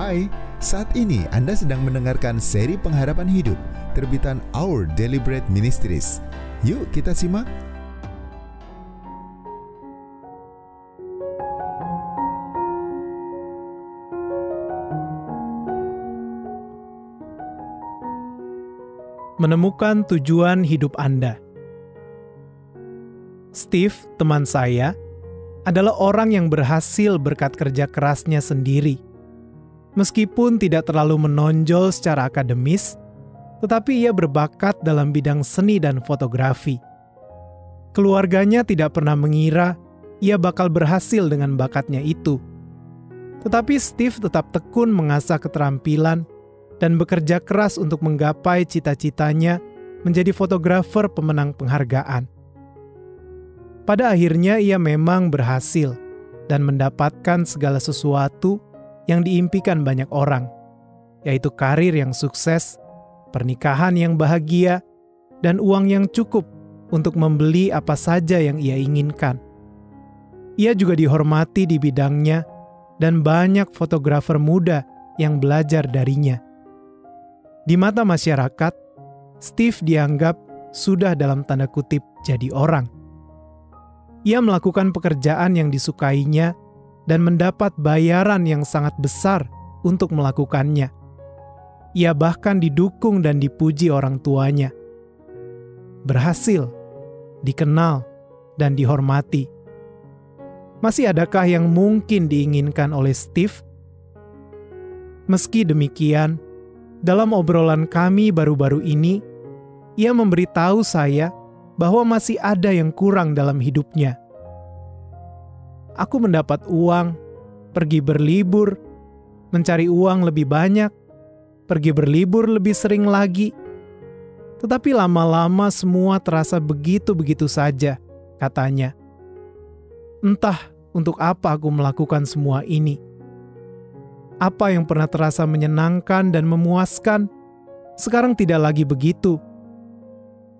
Hai, saat ini Anda sedang mendengarkan seri pengharapan hidup terbitan Our Daily Bread Ministries. Yuk kita simak. Menemukan tujuan hidup Anda. Steve, teman saya, adalah orang yang berhasil berkat kerja kerasnya sendiri. Meskipun tidak terlalu menonjol secara akademis, tetapi ia berbakat dalam bidang seni dan fotografi. Keluarganya tidak pernah mengira ia bakal berhasil dengan bakatnya itu. Tetapi Steve tetap tekun mengasah keterampilan dan bekerja keras untuk menggapai cita-citanya menjadi fotografer pemenang penghargaan. Pada akhirnya ia memang berhasil dan mendapatkan segala sesuatu yang diimpikan banyak orang, yaitu karir yang sukses, pernikahan yang bahagia, dan uang yang cukup untuk membeli apa saja yang ia inginkan. Ia juga dihormati di bidangnya dan banyak fotografer muda yang belajar darinya. Di mata masyarakat, Steve dianggap sudah dalam tanda kutip jadi orang. Ia melakukan pekerjaan yang disukainya dan mendapat bayaran yang sangat besar untuk melakukannya. Ia bahkan didukung dan dipuji orang tuanya. Berhasil, dikenal, dan dihormati. Masih adakah yang mungkin diinginkan oleh Steve? Meski demikian, dalam obrolan kami baru-baru ini, ia memberitahu saya bahwa masih ada yang kurang dalam hidupnya. Aku mendapat uang, pergi berlibur, mencari uang lebih banyak, pergi berlibur lebih sering lagi. Tetapi lama-lama semua terasa begitu-begitu saja, katanya. Entah untuk apa aku melakukan semua ini. Apa yang pernah terasa menyenangkan dan memuaskan, sekarang tidak lagi begitu.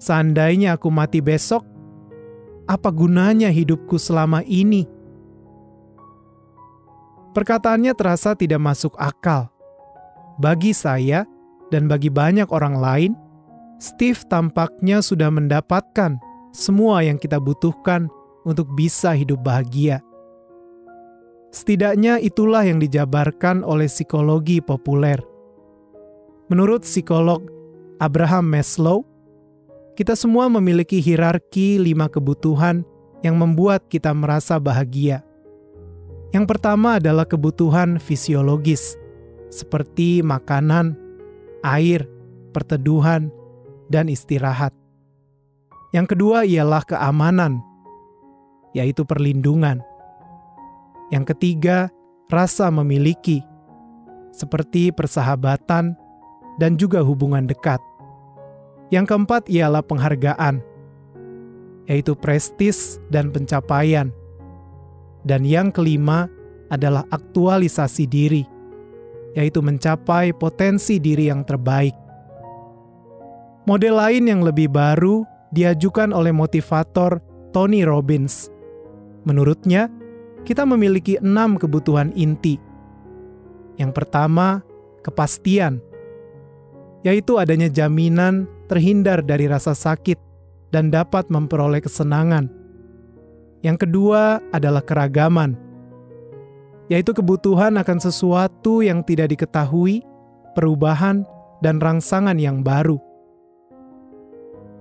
Seandainya aku mati besok, apa gunanya hidupku selama ini? Perkataannya terasa tidak masuk akal. Bagi saya dan bagi banyak orang lain, Steve tampaknya sudah mendapatkan semua yang kita butuhkan untuk bisa hidup bahagia. Setidaknya itulah yang dijabarkan oleh psikologi populer. Menurut psikolog Abraham Maslow, kita semua memiliki hierarki 5 kebutuhan yang membuat kita merasa bahagia. Yang pertama adalah kebutuhan fisiologis, seperti makanan, air, perteduhan, dan istirahat. Yang kedua ialah keamanan, yaitu perlindungan. Yang ketiga, rasa memiliki, seperti persahabatan dan juga hubungan dekat. Yang keempat ialah penghargaan, yaitu prestis dan pencapaian. Dan yang kelima adalah aktualisasi diri, yaitu mencapai potensi diri yang terbaik. Model lain yang lebih baru diajukan oleh motivator Tony Robbins. Menurutnya, kita memiliki 6 kebutuhan inti. Yang pertama, kepastian, yaitu adanya jaminan terhindar dari rasa sakit dan dapat memperoleh kesenangan. Yang kedua adalah keragaman, yaitu kebutuhan akan sesuatu yang tidak diketahui, perubahan, dan rangsangan yang baru.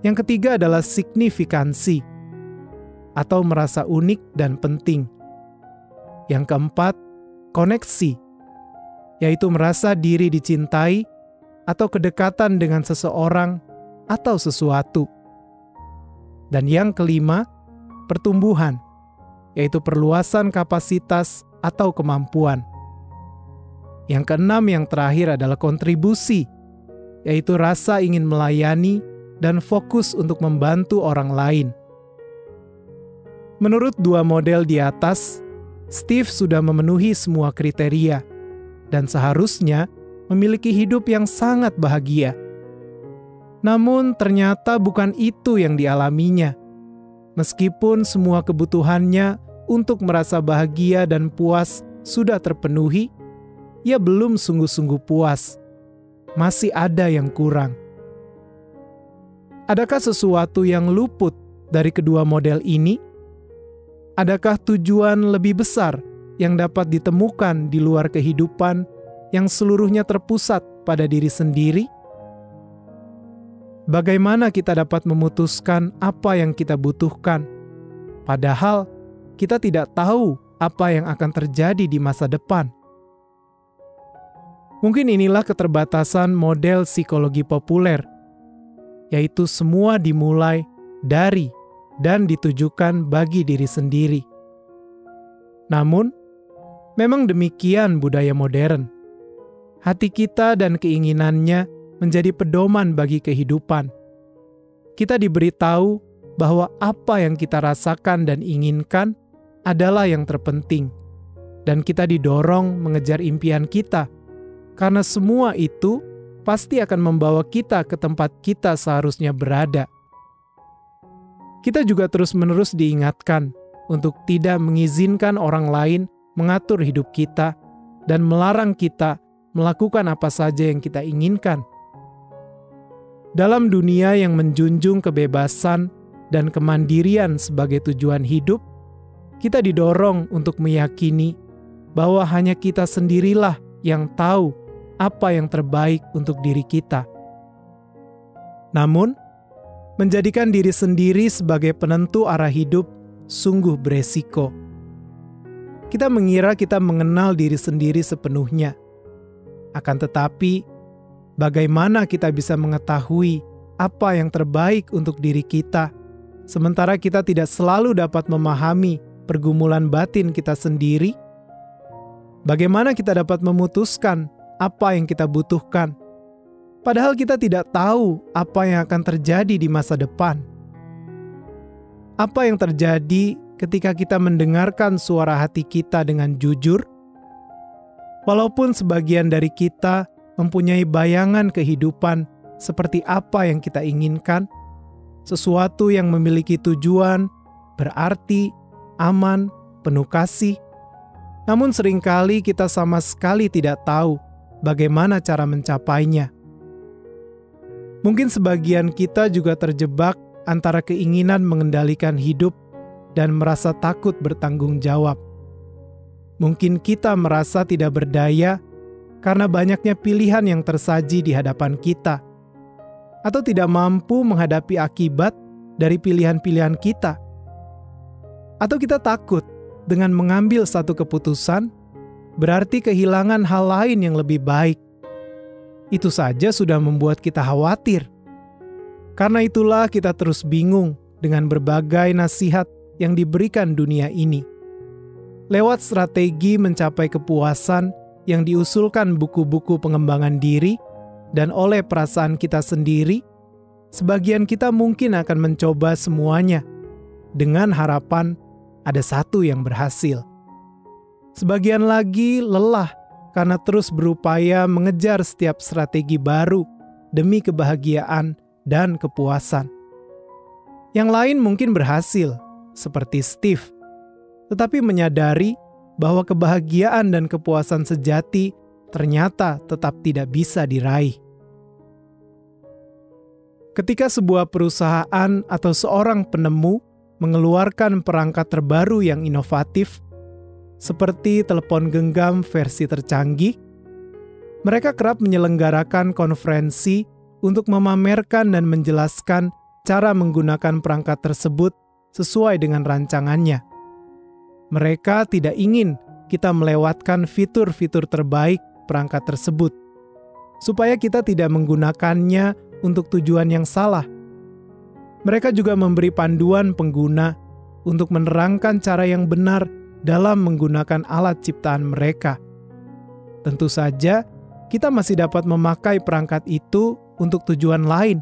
Yang ketiga adalah signifikansi, atau merasa unik dan penting. Yang keempat, koneksi, yaitu merasa diri dicintai atau kedekatan dengan seseorang atau sesuatu. Dan yang kelima, pertumbuhan, yaitu perluasan kapasitas atau kemampuan. Yang keenam yang terakhir adalah kontribusi, yaitu rasa ingin melayani dan fokus untuk membantu orang lain. Menurut 2 model di atas, Steve sudah memenuhi semua kriteria dan seharusnya memiliki hidup yang sangat bahagia. Namun ternyata bukan itu yang dialaminya. Meskipun semua kebutuhannya untuk merasa bahagia dan puas sudah terpenuhi, ia belum sungguh-sungguh puas. Masih ada yang kurang. Adakah sesuatu yang luput dari kedua model ini? Adakah tujuan lebih besar yang dapat ditemukan di luar kehidupan yang seluruhnya terpusat pada diri sendiri? Bagaimana kita dapat memutuskan apa yang kita butuhkan, padahal kita tidak tahu apa yang akan terjadi di masa depan? Mungkin inilah keterbatasan model psikologi populer, yaitu semua dimulai dari dan ditujukan bagi diri sendiri. Namun, memang demikian budaya modern. Hati kita dan keinginannya menjadi pedoman bagi kehidupan. Kita diberitahu bahwa apa yang kita rasakan dan inginkan adalah yang terpenting, dan kita didorong mengejar impian kita, karena semua itu pasti akan membawa kita ke tempat kita seharusnya berada. Kita juga terus-menerus diingatkan untuk tidak mengizinkan orang lain mengatur hidup kita dan melarang kita melakukan apa saja yang kita inginkan. Dalam dunia yang menjunjung kebebasan dan kemandirian sebagai tujuan hidup, kita didorong untuk meyakini bahwa hanya kita sendirilah yang tahu apa yang terbaik untuk diri kita. Namun, menjadikan diri sendiri sebagai penentu arah hidup sungguh beresiko. Kita mengira kita mengenal diri sendiri sepenuhnya. Akan tetapi, bagaimana kita bisa mengetahui apa yang terbaik untuk diri kita, sementara kita tidak selalu dapat memahami pergumulan batin kita sendiri? Bagaimana kita dapat memutuskan apa yang kita butuhkan, padahal kita tidak tahu apa yang akan terjadi di masa depan? Apa yang terjadi ketika kita mendengarkan suara hati kita dengan jujur? Walaupun sebagian dari kita mempunyai bayangan kehidupan seperti apa yang kita inginkan, sesuatu yang memiliki tujuan, berarti, aman, penuh kasih, namun seringkali kita sama sekali tidak tahu bagaimana cara mencapainya. Mungkin sebagian kita juga terjebak antara keinginan mengendalikan hidup dan merasa takut bertanggung jawab. Mungkin kita merasa tidak berdaya karena banyaknya pilihan yang tersaji di hadapan kita, atau tidak mampu menghadapi akibat dari pilihan-pilihan kita. Atau kita takut dengan mengambil satu keputusan berarti kehilangan hal lain yang lebih baik. Itu saja sudah membuat kita khawatir. Karena itulah kita terus bingung dengan berbagai nasihat yang diberikan dunia ini. Lewat strategi mencapai kepuasan yang diusulkan buku-buku pengembangan diri dan oleh perasaan kita sendiri, sebagian kita mungkin akan mencoba semuanya dengan harapan ada satu yang berhasil. Sebagian lagi lelah karena terus berupaya mengejar setiap strategi baru demi kebahagiaan dan kepuasan. Yang lain mungkin berhasil, seperti Steve, tetapi menyadari bahwa kebahagiaan dan kepuasan sejati ternyata tetap tidak bisa diraih. Ketika sebuah perusahaan atau seorang penemu mengeluarkan perangkat terbaru yang inovatif, seperti telepon genggam versi tercanggih, mereka kerap menyelenggarakan konferensi untuk memamerkan dan menjelaskan cara menggunakan perangkat tersebut sesuai dengan rancangannya. Mereka tidak ingin kita melewatkan fitur-fitur terbaik perangkat tersebut, supaya kita tidak menggunakannya untuk tujuan yang salah. Mereka juga memberi panduan pengguna untuk menerangkan cara yang benar dalam menggunakan alat ciptaan mereka. Tentu saja, kita masih dapat memakai perangkat itu untuk tujuan lain.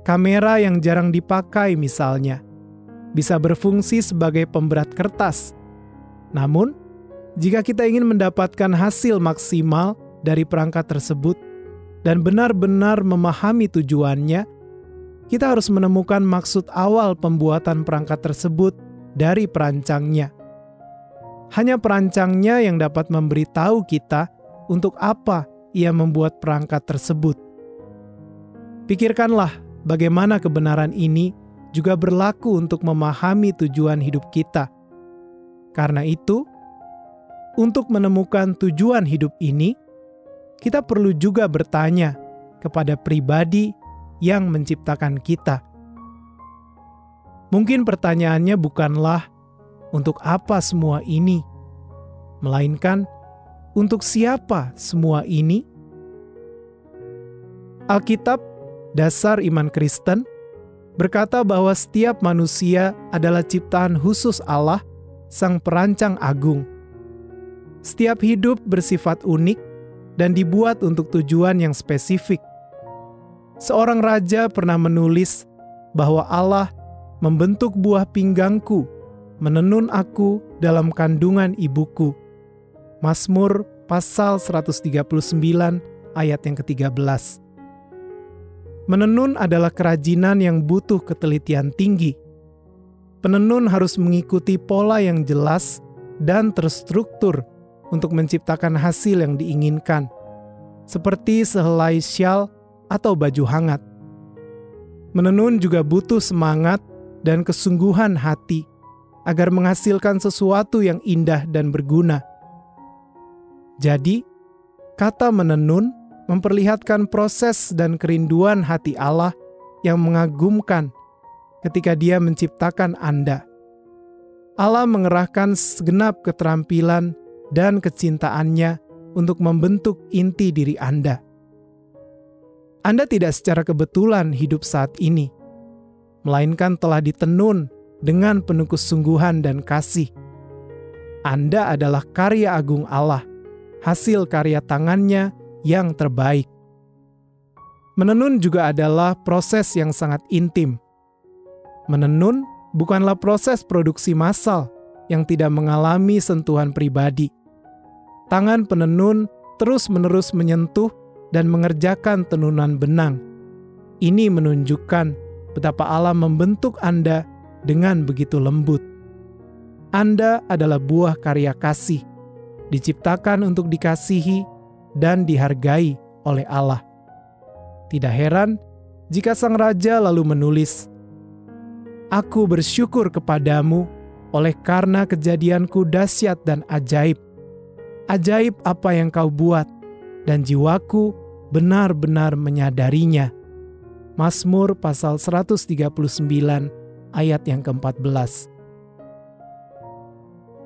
Kamera yang jarang dipakai misalnya, bisa berfungsi sebagai pemberat kertas. Namun, jika kita ingin mendapatkan hasil maksimal dari perangkat tersebut dan benar-benar memahami tujuannya, kita harus menemukan maksud awal pembuatan perangkat tersebut dari perancangnya. Hanya perancangnya yang dapat memberitahu kita untuk apa ia membuat perangkat tersebut. Pikirkanlah bagaimana kebenaran ini juga berlaku untuk memahami tujuan hidup kita. Karena itu, untuk menemukan tujuan hidup ini, kita perlu juga bertanya kepada pribadi yang menciptakan kita. Mungkin pertanyaannya bukanlah untuk apa semua ini, melainkan untuk siapa semua ini? Alkitab, dasar iman Kristen, berkata bahwa setiap manusia adalah ciptaan khusus Allah, Sang Perancang Agung. Setiap hidup bersifat unik dan dibuat untuk tujuan yang spesifik. Seorang raja pernah menulis bahwa Allah membentuk buah pinggangku, menenun aku dalam kandungan ibuku. Mazmur pasal 139 ayat yang ke-13. Menenun adalah kerajinan yang butuh ketelitian tinggi. Penenun harus mengikuti pola yang jelas dan terstruktur untuk menciptakan hasil yang diinginkan, seperti sehelai syal atau baju hangat. Menenun juga butuh semangat dan kesungguhan hati agar menghasilkan sesuatu yang indah dan berguna. Jadi, kata menenun memperlihatkan proses dan kerinduan hati Allah yang mengagumkan ketika Dia menciptakan Anda. Allah mengerahkan segenap keterampilan dan kecintaannya untuk membentuk inti diri Anda. Anda tidak secara kebetulan hidup saat ini, melainkan telah ditenun dengan penuh kesungguhan dan kasih. Anda adalah karya agung Allah, hasil karya tangannya yang terbaik. Menenun juga adalah proses yang sangat intim. Menenun bukanlah proses produksi massal yang tidak mengalami sentuhan pribadi. Tangan penenun terus-menerus menyentuh dan mengerjakan tenunan benang. Ini menunjukkan betapa Allah membentuk Anda dengan begitu lembut. Anda adalah buah karya kasih, diciptakan untuk dikasihi dan dihargai oleh Allah. Tidak heran jika sang raja lalu menulis, "Aku bersyukur kepadamu oleh karena kejadianku dahsyat dan ajaib. Ajaib apa yang kau buat, dan jiwaku benar-benar menyadarinya." Mazmur pasal 139 ayat yang ke-14.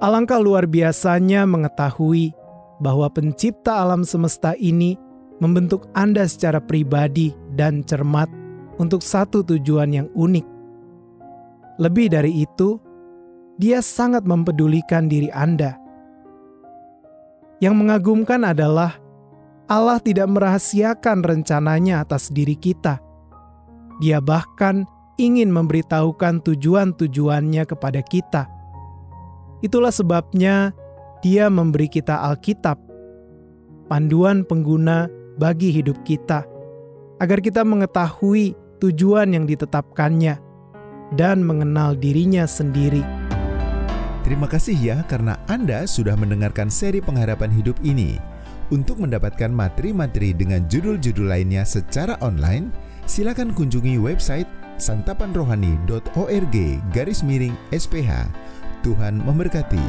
Alangkah luar biasanya mengetahui bahwa pencipta alam semesta ini membentuk Anda secara pribadi dan cermat untuk satu tujuan yang unik. Lebih dari itu, Dia sangat mempedulikan diri Anda. Yang mengagumkan adalah Allah tidak merahasiakan rencananya atas diri kita. Dia bahkan ingin memberitahukan tujuan-tujuannya kepada kita. Itulah sebabnya Dia memberi kita Alkitab, panduan pengguna bagi hidup kita, agar kita mengetahui tujuan yang ditetapkannya dan mengenal dirinya sendiri. Terima kasih ya karena Anda sudah mendengarkan seri pengharapan hidup ini. Untuk mendapatkan materi-materi dengan judul-judul lainnya secara online, silakan kunjungi website santapanrohani.org/SPH. Tuhan memberkati.